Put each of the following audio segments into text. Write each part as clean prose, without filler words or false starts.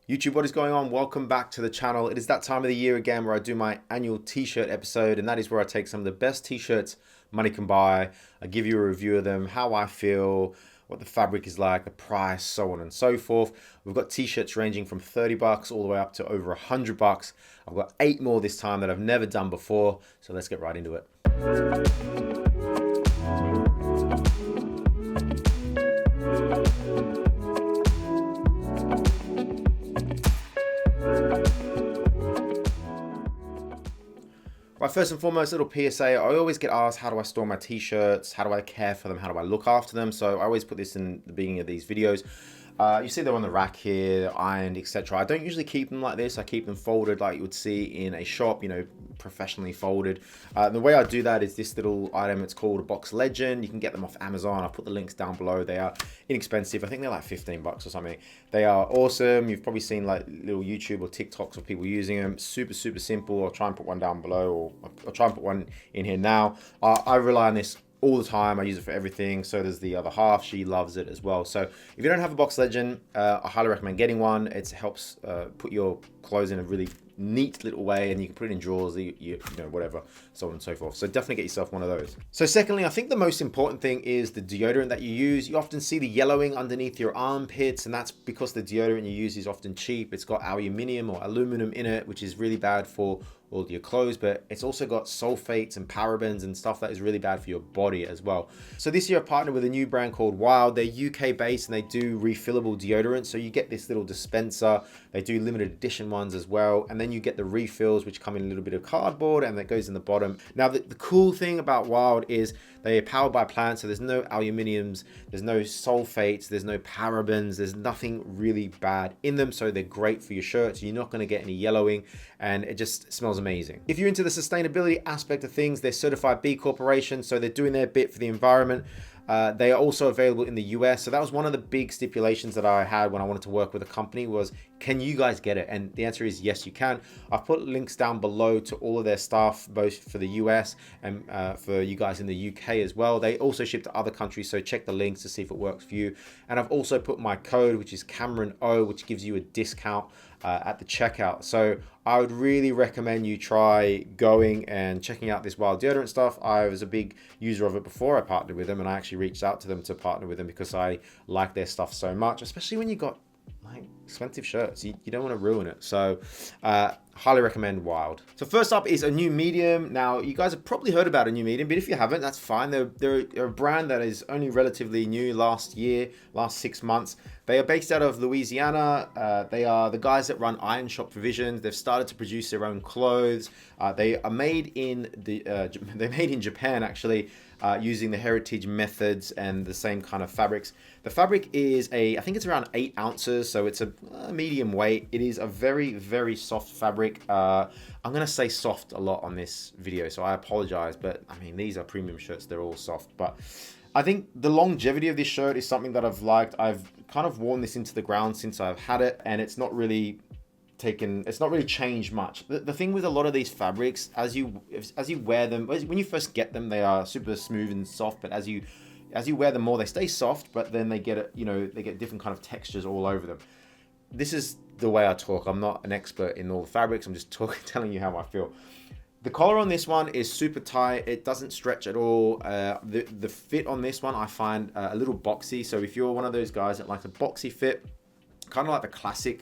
YouTube, what is going on? Welcome back to the channel. It is that time of the year again where I do my annual t-shirt episode, and that is where I take some of the best t-shirts money can buy. I give you a review of them, how I feel, what the fabric is like, the price, so on and so forth. We've got t-shirts ranging from 30 bucks all the way up to over 100 bucks. I've got 8 more this time that I've never done before, so let's get right into it. Right, first and foremost, little PSA. I always get asked, how do I store my t-shirts? How do I care for them? How do I look after them? So I always put this in the beginning of these videos. You see they're on the rack here, ironed, etc. I don't usually keep them like this. I keep them folded like you would see in a shop, you know, professionally folded. The way I do that is this little item. It's called a box legend. You can get them off Amazon. I'll put the links down below. They are inexpensive. I think they're like 15 bucks or something. They are awesome. You've probably seen like little YouTube or TikToks of people using them. Super simple. I'll try and put one down below, or I'll try and put one in here now. I rely on this all the time. I use it for everything. So does the other half. She loves it as well. So if you don't have a box legend, I highly recommend getting one. It helps put your clothes in a really neat little way, and you can put it in drawers, you know, whatever, so on and so forth. So definitely get yourself one of those. So secondly, I think the most important thing is the deodorant that you use. You often see the yellowing underneath your armpits, and that's because the deodorant you use is often cheap. It's got aluminium or aluminum in it, which is really bad for all your clothes, but it's also got sulfates and parabens and stuff that is really bad for your body as well. So this year I partnered with a new brand called Wild. They're UK based and they do refillable deodorant. So you get this little dispenser. They do limited edition ones as well. And then you get the refills, which come in a little bit of cardboard, and that goes in the bottom. Now the cool thing about Wild is they are powered by plants. So there's no aluminiums, there's no sulfates, there's no parabens, there's nothing really bad in them. So they're great for your shirts. You're not going to get any yellowing, and it just smells amazing. If you're into the sustainability aspect of things, they're certified B Corporation, so they're doing their bit for the environment. They are also available in the US. So that was one of the big stipulations that I had when I wanted to work with a company was, can you guys get it? And the answer is yes, you can. I've put links down below to all of their stuff, both for the US and for you guys in the UK as well. They also ship to other countries, so check the links to see if it works for you. And I've also put my code, which is Cameron O, which gives you a discount at the checkout. So I would really recommend you try going and checking out this Wild deodorant stuff. I was a big user of it before I partnered with them, and I actually reached out to them to partner with them because I like their stuff so much, especially when you got like expensive shirts. You don't want to ruin it. So highly recommend Wild. So first up is a new medium. Now you guys have probably heard about a new medium, but if you haven't, that's fine. They're a brand that is only relatively new, last 6 months. They are based out of Louisiana. They are the guys that run Iron Shop Provisions. They've started to produce their own clothes. They are made in they're made in Japan actually, using the heritage methods and the same kind of fabrics. The fabric is I think it's around 8 ounces, so it's a medium weight. It is a very soft fabric. I'm gonna say soft a lot on this video, so I apologize, but I mean, these are premium shirts, they're all soft. But I think the longevity of this shirt is something that I've liked. I've kind of worn this into the ground since I've had it, and it's not really changed much. The thing with a lot of these fabrics, as you wear them, when you first get them, they are super smooth and soft, but as you wear them more, they stay soft, but then they get they get different kind of textures all over them. This is the way I talk. I'm not an expert in all the fabrics. I'm just telling you how I feel. The collar on this one is super tight. It doesn't stretch at all. The fit on this one I find a little boxy. So if you're one of those guys that likes a boxy fit, kind of like the classic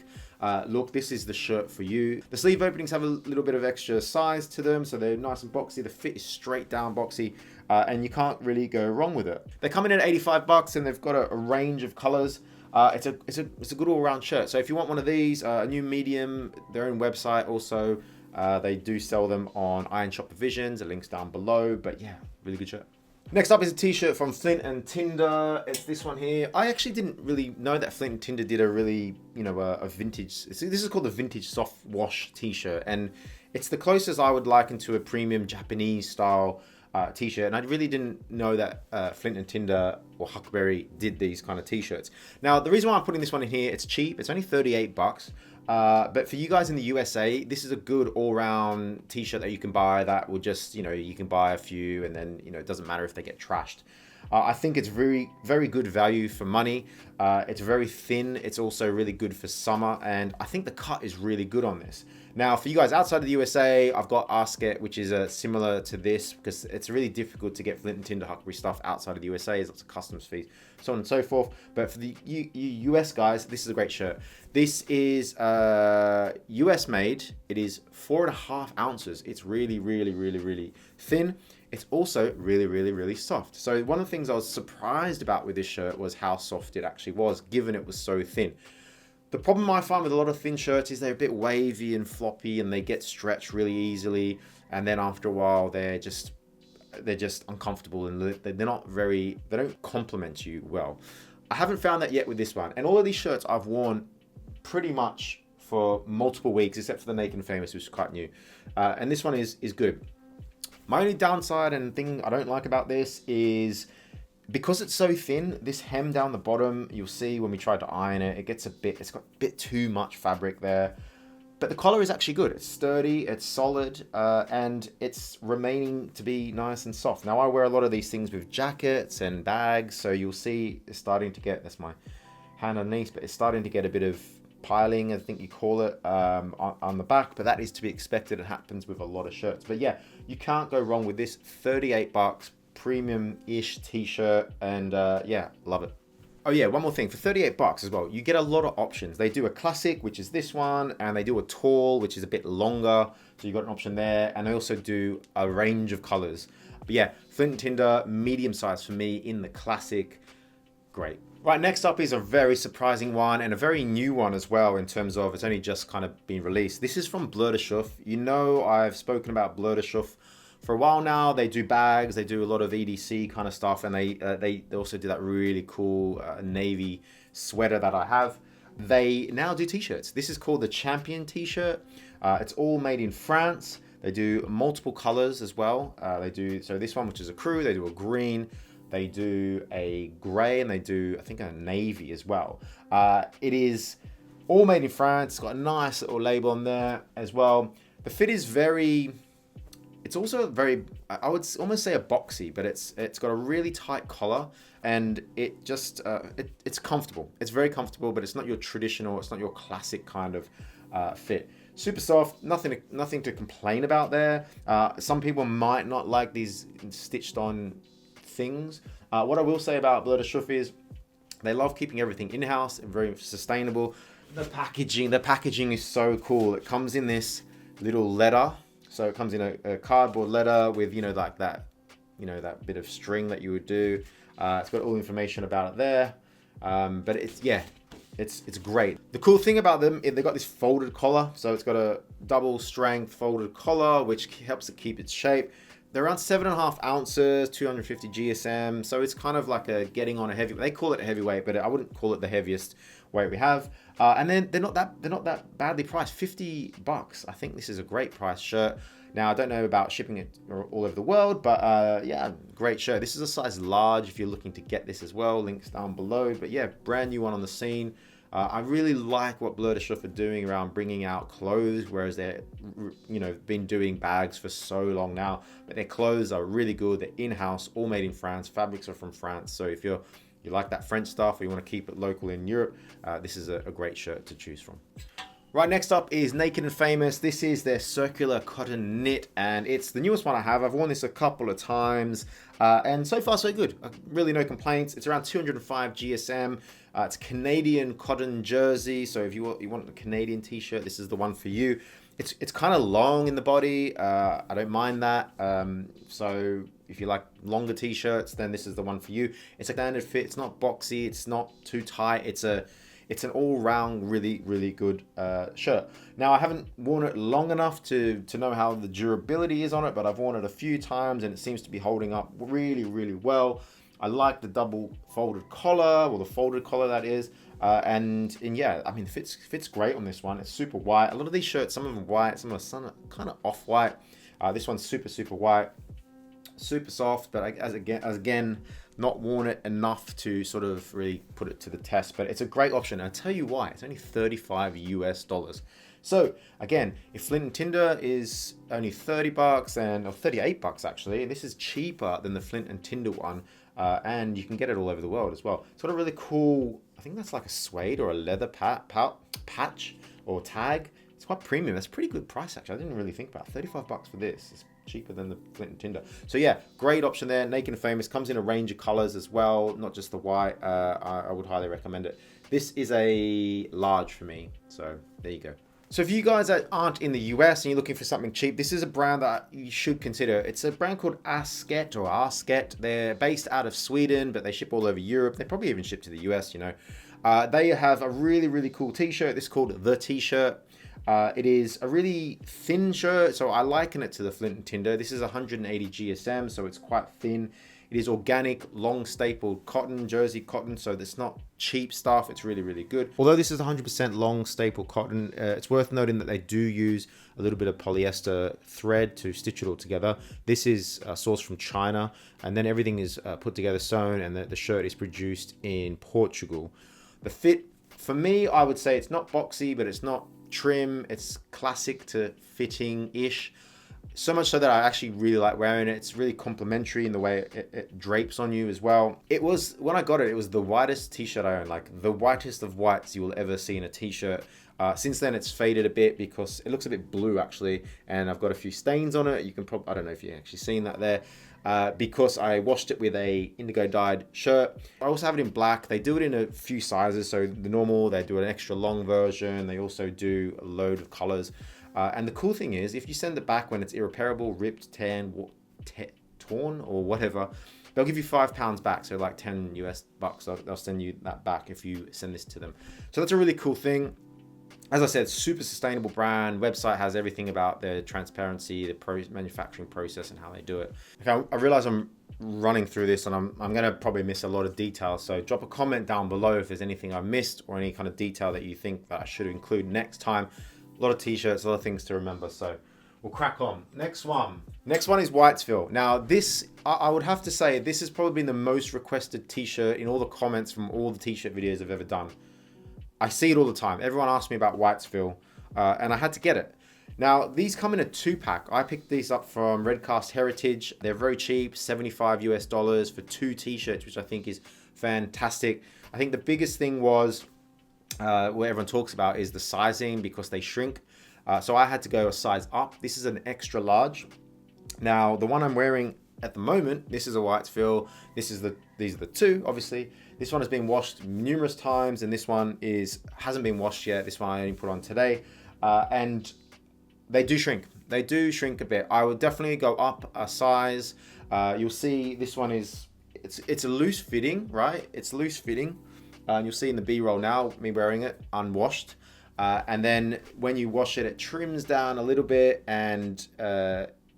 look, this is the shirt for you. The sleeve openings have a little bit of extra size to them, so they're nice and boxy. The fit is straight down boxy, and you can't really go wrong with it. They come in at 85 bucks, and they've got a range of colors. It's a good all-round shirt. So if you want one of these, a new medium, their own website also, they do sell them on Iron Shop Provisions. The link's down below. But yeah, really good shirt. Next up is a t-shirt from Flint Tinder. It's this one here. I actually didn't really know that Flint Tinder did a really, a vintage. This is called the vintage soft wash t-shirt, and it's the closest I would liken to a premium Japanese style t-shirt. And I really didn't know that Flint Tinder or Huckberry did these kind of t-shirts. Now, the reason why I'm putting this one in here, it's cheap. It's only 38 bucks. But for you guys in the USA, this is a good all-round t-shirt that you can buy that will just, you can buy a few and then, it doesn't matter if they get trashed. I think it's very good value for money. It's very thin. It's also really good for summer, and I think the cut is really good on this. Now, for you guys outside of the USA, I've got Asket, which is similar to this, because it's really difficult to get Flint and Tinder huckberry stuff outside of the USA. There's lots of customs fees, so on and so forth. But for the US guys, this is a great shirt. This is US made. It is 4.5 ounces. It's really thin. It's also really soft. So one of the things I was surprised about with this shirt was how soft it actually was, given it was so thin. The problem I find with a lot of thin shirts is they're a bit wavy and floppy, and they get stretched really easily. And then after a while, they're just uncomfortable, and they don't complement you well. I haven't found that yet with this one. And all of these shirts I've worn pretty much for multiple weeks, except for the Naked and Famous, which is quite new. And this one is good. My only downside and thing I don't like about this is, because it's so thin, this hem down the bottom, you'll see when we tried to iron it, it's got a bit too much fabric there. But the collar is actually good. It's sturdy, it's solid, and it's remaining to be nice and soft. Now, I wear a lot of these things with jackets and bags, so you'll see it's starting to get, that's my hand underneath, but it's starting to get a bit of piling, I think you call it, on the back, but that is to be expected. It happens with a lot of shirts. But yeah, you can't go wrong with this. 38 bucks, premium-ish t-shirt, and yeah, love it. Oh yeah, one more thing, for 38 bucks as well, you get a lot of options. They do a classic, which is this one, and they do a tall, which is a bit longer, so you've got an option there, and they also do a range of colors. But yeah, Flint Tinder, medium size for me in the classic, great. Right, next up is a very surprising one, and a very new one as well, in terms of it's only just kind of been released. This is from Blur de Chouf. You know, I've spoken about Blur de Chouf for a while now. They do bags, they do a lot of EDC kind of stuff, and they also do that really cool navy sweater that I have. They now do t-shirts. This is called the Champion t-shirt. It's all made in France. They do multiple colors as well. So this one, which is a crew, they do a green, they do a gray, and they do, I think, a navy as well. It is all made in France. It's got a nice little label on there as well. The fit is it's also very, I would almost say a boxy, but it's got a really tight collar, and it just, it's comfortable. It's very comfortable, but it's not your traditional, it's not your classic kind of fit. Super soft, nothing to complain about there. Some people might not like these stitched on things. What I will say about Blur de Chouf is they love keeping everything in-house and very sustainable. The packaging is so cool. It comes in this little letter. So it comes in a cardboard letter with, like that, that bit of string that you would do. It's got all the information about it there. But it's great. The cool thing about them is they've got this folded collar. So it's got a double strength folded collar, which helps it keep its shape. They're around 7.5 ounces, 250 GSM. So it's kind of like getting on a heavy, they call it a heavyweight, but I wouldn't call it the heaviest weight we have. And then they're not that badly priced. 50 bucks. I think this is a great price shirt. Now, I don't know about shipping it all over the world, but yeah, great shirt. This is a size large if you're looking to get this as well. Links down below. But yeah, brand new one on the scene. I really like what Blur de Chouf are doing around bringing out clothes, whereas they're, been doing bags for so long now. But their clothes are really good. They're in-house, all made in France. Fabrics are from France. So if you like that French stuff, or you want to keep it local in Europe, this is a great shirt to choose from. Right, next up is Naked and Famous. This is their circular cotton knit, and it's the newest one I have. I've worn this a couple of times, and so far so good. Really no complaints. It's around 205 GSM. It's Canadian cotton jersey, so if you want a Canadian t-shirt, this is the one for you. It's kind of long in the body. I don't mind that. So if you like longer t-shirts, then this is the one for you. It's a standard fit. It's not boxy. It's not too tight. It's an all-round really good shirt. Now, I haven't worn it long enough to know how the durability is on it, but I've worn it a few times and it seems to be holding up really well. I like the double folded collar, or the folded collar that is, and yeah, I mean, fits great on this one. It's super white. A lot of these shirts, some of them are white, some of them are kind of off-white. This one's super white, super soft, but as again, not worn it enough to sort of really put it to the test, but it's a great option. And I'll tell you why. It's only $35 US. So again, if Flint Tinder is only 30 bucks or 38 bucks actually, this is cheaper than the Flint and Tinder one. and you can get it all over the world as well. It's got a really cool, I think that's like a suede or a leather patch or tag. It's quite premium. That's a pretty good price actually. I didn't really think about it. 35 bucks for this. It's cheaper than the Flint Tinder. So yeah, great option there. Naked and Famous comes in a range of colors as well, not just the white. I would highly recommend it. This is a large for me, so there you go. So if you guys aren't in the US and you're looking for something cheap, this is a brand that you should consider. It's a brand called Asket or Asket. They're based out of Sweden, but they ship all over Europe. They probably even ship to the US, you know. They have a really, really cool t-shirt. This is called the t-shirt. It is a really thin shirt, so I liken it to the Flint Tinder. This is 180 GSM, so it's quite thin. It is organic, long staple cotton, jersey cotton, so it's not cheap stuff. It's really, really good. Although this is 100% long staple cotton, it's worth noting that they do use a little bit of polyester thread to stitch it all together. This is sourced from China, and then everything is put together, sewn, and the shirt is produced in Portugal. The fit, for me, I would say it's not boxy, but it's not trim. It's classic to fitting-ish. So much so that I actually really like wearing it. It's really complimentary in the way it drapes on you as well. It was, when I got it, it was the whitest t-shirt I own, like the whitest of whites you will ever see in a t-shirt. Since then it's faded a bit because it looks a bit blue actually, and I've got a few stains on it. You can probably, I don't know if you've actually seen that there, because I washed it with a indigo dyed shirt. I also have it in black. They do it in a few sizes. So the normal, they do an extra long version. They also do a load of colors. And the cool thing is, if you send it back when it's irreparable, ripped, torn, or whatever, they'll give you £5 back. So like 10 US bucks, they'll send you that back if you send this to them. So that's a really cool thing. As I said, super sustainable brand. Website has everything about their transparency, the manufacturing process, and how they do it. Okay, I realize I'm running through this, and I'm going to probably miss a lot of details. So drop a comment down below if there's anything I missed or any kind of detail that you think that I should include next time. A lot of t-shirts, a lot of things to remember, so we'll crack on. Next one is Whitesville. Now this, I would have to say, this has probably been the most requested t-shirt in all the comments from all the t-shirt videos I've ever done. I see it all the time. Everyone asks me about Whitesville, and I had to get it. Now these come in a 2-pack. I picked these up from Redcast Heritage. They're very cheap, $75 US for 2 t-shirts, which I think is fantastic. I think the biggest thing was, what everyone talks about is the sizing, because they shrink. So I had to go a size up. This is an extra large. Now the one I'm wearing at the moment, this is a Whitesville. These are the 2, obviously. This one has been washed numerous times, and this one hasn't been washed yet. This one I only put on today, and they do shrink. They do shrink a bit. I would definitely go up a size. You'll see this one it's a loose fitting, right? It's loose fitting. You'll see in the B-roll now, me wearing it unwashed. And then when you wash it, it trims down a little bit, and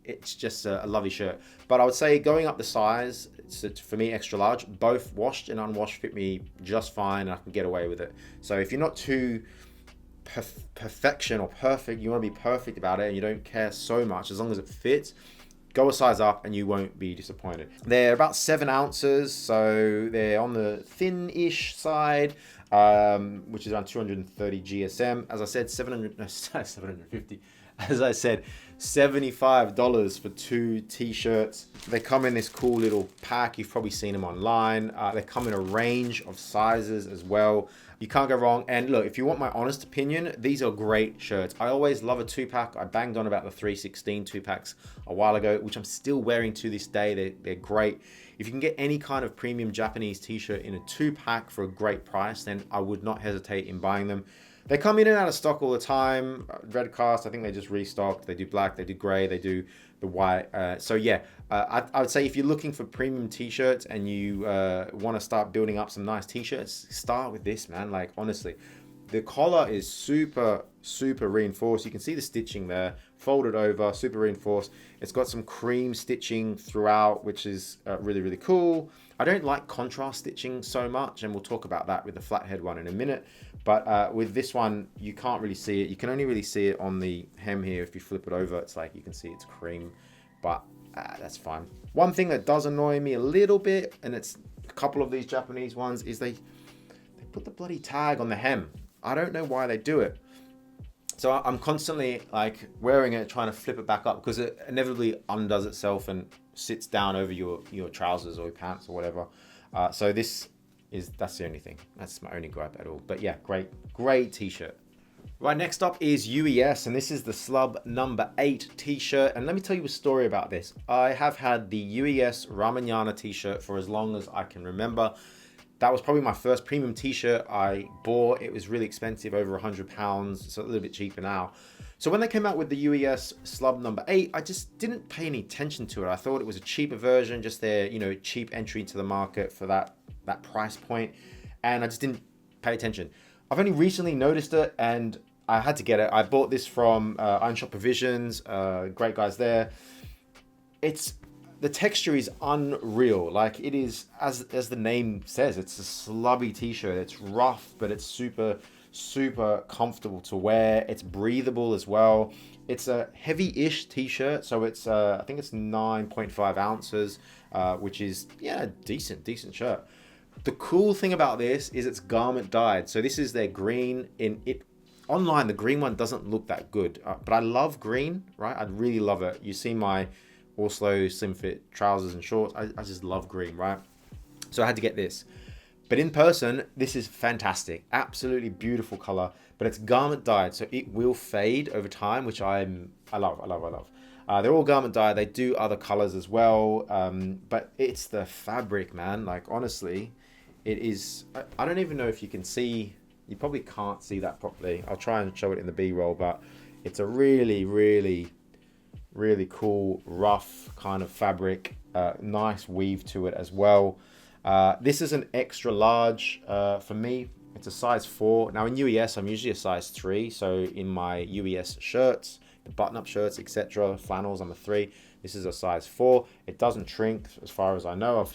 it's just a lovely shirt. But I would say going up the size, it's for me extra large. Both washed and unwashed fit me just fine, and I can get away with it. So if you're not too perfection or perfect, you want to be perfect about it, and you don't care so much, as long as it fits, go a size up and you won't be disappointed. They're about 7 ounces, so they're on the thin-ish side, which is around 230 GSM. As I said, 750. As I said, $75 for 2 t-shirts. They come in this cool little pack. You've probably seen them online. They come in a range of sizes as well. You can't go wrong. And look, if you want my honest opinion, these are great shirts. I always love a 2-pack. I banged on about the 316 2-packs a while ago, which I'm still wearing to this day. They're great. If you can get any kind of premium Japanese t-shirt in a 2-pack for a great price, then I would not hesitate in buying them. They come in and out of stock all the time. Redcast, I think they just restocked. They do black, they do gray, they do the white. So yeah, I would say if you're looking for premium t-shirts and you want to start building up some nice t-shirts, start with this, man. Like, honestly, the collar is super reinforced. You can see the stitching there, folded over, super reinforced. It's got some cream stitching throughout, which is really cool. I don't like contrast stitching so much, and we'll talk about that with the flathead one in a minute. But with this one, you can't really see it. You can only really see it on the hem here. If you flip it over, it's like you can see it's cream, but that's fine. One thing that does annoy me a little bit, and it's a couple of these Japanese ones, is they put the bloody tag on the hem. I don't know why they do it. So I'm constantly like wearing it, trying to flip it back up, because it inevitably undoes itself and sits down over your trousers or your pants or whatever. So that's the only thing. That's my only gripe at all. But yeah, great t-shirt. Right, next up is UES, and this is the Slub number 8 t-shirt. And let me tell you a story about this. I have had the UES Ramayana t-shirt for as long as I can remember. That was probably my first premium t-shirt I bought. It was really expensive, over £100. It's a little bit cheaper now. So when they came out with the UES Slub number 8, I just didn't pay any attention to it. I thought it was a cheaper version, just their, cheap entry into the market for that price point. And I just didn't pay attention. I've only recently noticed it, and I had to get it. I bought this from Iron Shop Provisions, great guys there. The texture is unreal. Like, it is, as the name says, it's a slubby t-shirt. It's rough, but it's super comfortable to wear. It's breathable as well. It's a heavy-ish t-shirt, so it's I think it's 9.5 ounces, which is, yeah, a decent shirt. The cool thing about this is it's garment dyed. So this is their green. Online, the green one doesn't look that good, but I love green, right? I really love it. You see my Oslo slim fit trousers and shorts. I just love green, right? So I had to get this. But in person, this is fantastic. Absolutely beautiful color, but it's garment dyed, so it will fade over time, which I love. They're all garment dyed. They do other colors as well, but it's the fabric, man. Like, honestly, it is. I don't even know if you can see. You probably can't see that properly. I'll try and show it in the B-roll, but it's a really cool, rough kind of fabric. Nice weave to it as well. This is an extra large for me. It's a size 4. Now in UES, I'm usually a size 3. So in my UES shirts, the button-up shirts, etc., flannels, I'm a 3. This is a size 4. It doesn't shrink as far as I know.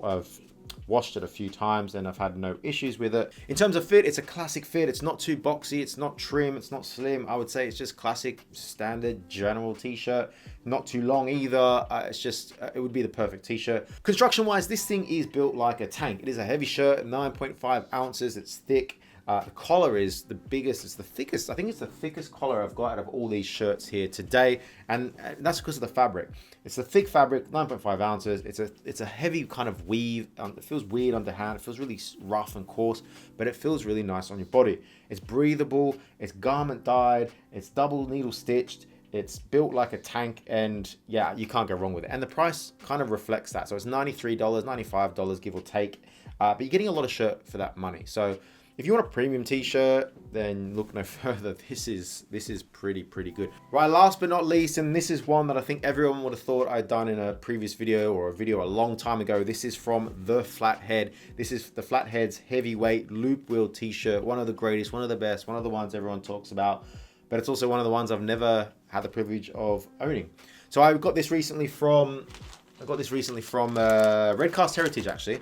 I've washed it a few times and I've had no issues with it. In terms of fit, it's a classic fit. It's not too boxy, it's not trim, it's not slim. I would say it's just classic, standard, general t-shirt. Not too long either. It's just, it would be the perfect t-shirt. Construction wise, this thing is built like a tank. It is a heavy shirt, 9.5 ounces. It's thick. The collar is the biggest, it's the thickest. I think it's the thickest collar I've got out of all these shirts here today. And that's because of the fabric. It's a thick fabric, 9.5 ounces. It's a heavy kind of weave. It feels weird under hand. It feels really rough and coarse, but it feels really nice on your body. It's breathable. It's garment dyed. It's double needle stitched. It's built like a tank, and yeah, you can't go wrong with it. And the price kind of reflects that. So it's $93, $95, give or take. But you're getting a lot of shirt for that money. So if you want a premium t-shirt, then look no further. This is pretty good. Right, last but not least, and this is one that I think everyone would have thought I'd done in a previous video or a video a long time ago. This is from The Flathead. This is The Flathead's heavyweight loop wheel t-shirt. One of the greatest, one of the best, one of the ones everyone talks about. But it's also one of the ones I've never had the privilege of owning. So I got this recently from Redcast Heritage, actually.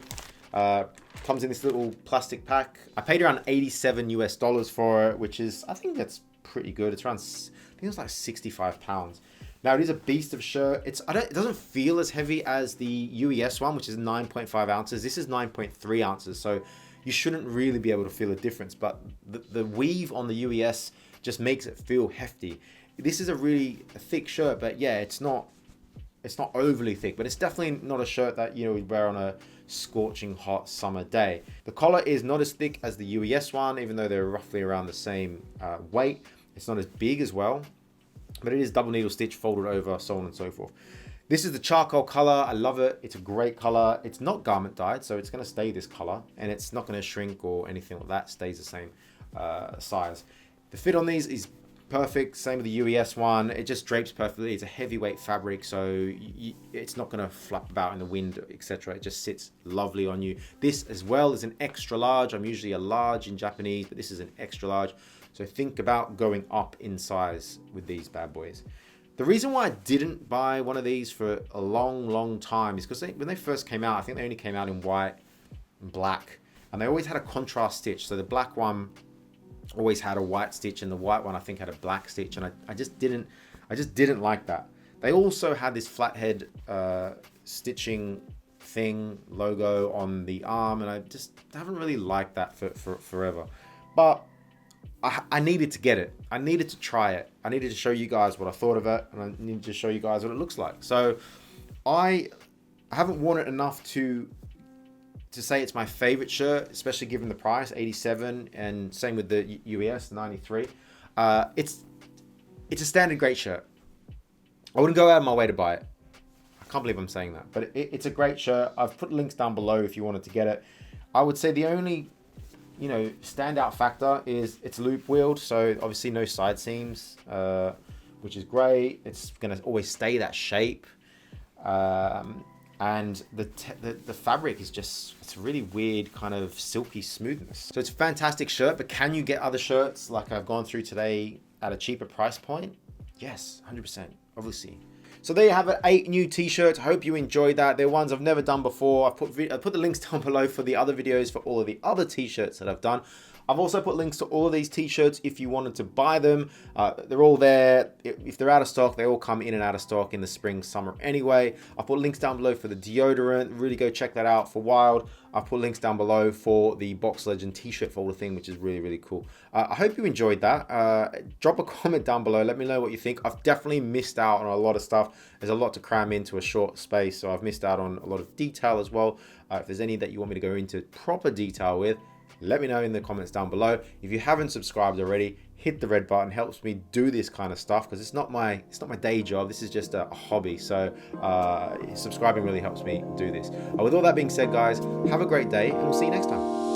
Comes in this little plastic pack. I paid around $87 US for it, which is, I think that's pretty good. It's around, I think it's like 65 pounds. Now it is a beast of shirt. It doesn't feel as heavy as the UES one, which is 9.5 ounces. This is 9.3 ounces. So you shouldn't really be able to feel a difference, but the weave on the UES just makes it feel hefty. This is a really thick shirt, but yeah, it's not overly thick, but it's definitely not a shirt that you'd wear on a scorching hot summer day. The collar is not as thick as the UES one, even though they're roughly around the same weight. It's not as big as well, but it is double needle stitch, folded over, so on and so forth. This is the charcoal color. I love it. It's a great color. It's not garment dyed, so it's going to stay this color, and it's not going to shrink or anything like that. It stays the same size. The fit on these is perfect, same with the UES one. It just drapes perfectly. It's a heavyweight fabric, so it's not going to flap about in the wind, etc. It just sits lovely on you. This as well is an extra large. I'm usually a large in Japanese, but this is an extra large. So think about going up in size with these bad boys. The reason why I didn't buy one of these for a long time is because when they first came out, I think they only came out in white and black, and they always had a contrast stitch. So the black one always had a white stitch, and the white one I think had a black stitch, and I just didn't like that. They also had this flathead stitching thing logo on the arm, and I just haven't really liked that for forever. But I needed to get it. I needed to try it. I needed to show you guys what I thought of it, and I needed to show you guys what it looks like. So I haven't worn it enough to say it's my favorite shirt, especially given the price, 87, and same with the UES, 93. It's a standard great shirt. I wouldn't go out of my way to buy it. I can't believe I'm saying that, but it's a great shirt. I've put links down below if you wanted to get it. I would say the only, you know, standout factor is it's loop wheeled, so obviously no side seams, which is great. It's gonna always stay that shape. And the fabric is just, it's a really weird kind of silky smoothness. So it's a fantastic shirt, but can you get other shirts like I've gone through today at a cheaper price point? Yes, 100%, obviously. So there you have it, 8 new t-shirts. I hope you enjoyed that. They're ones I've never done before. I put the links down below for the other videos for all of the other t-shirts that I've done. I've also put links to all of these t-shirts if you wanted to buy them. They're all there. If they're out of stock, they all come in and out of stock in the spring, summer anyway. I'll put links down below for the deodorant. Really go check that out for Wild. I'll put links down below for the Box Legend t-shirt folder thing, which is really, really cool. I hope you enjoyed that. Drop a comment down below. Let me know what you think. I've definitely missed out on a lot of stuff. There's a lot to cram into a short space, so I've missed out on a lot of detail as well. If there's any that you want me to go into proper detail with, let me know in the comments down below. If you haven't subscribed already, hit the red button. Helps me do this kind of stuff because it's not my day job. This is just a hobby. So subscribing really helps me do this. With all that being said, guys, have a great day and we'll see you next time.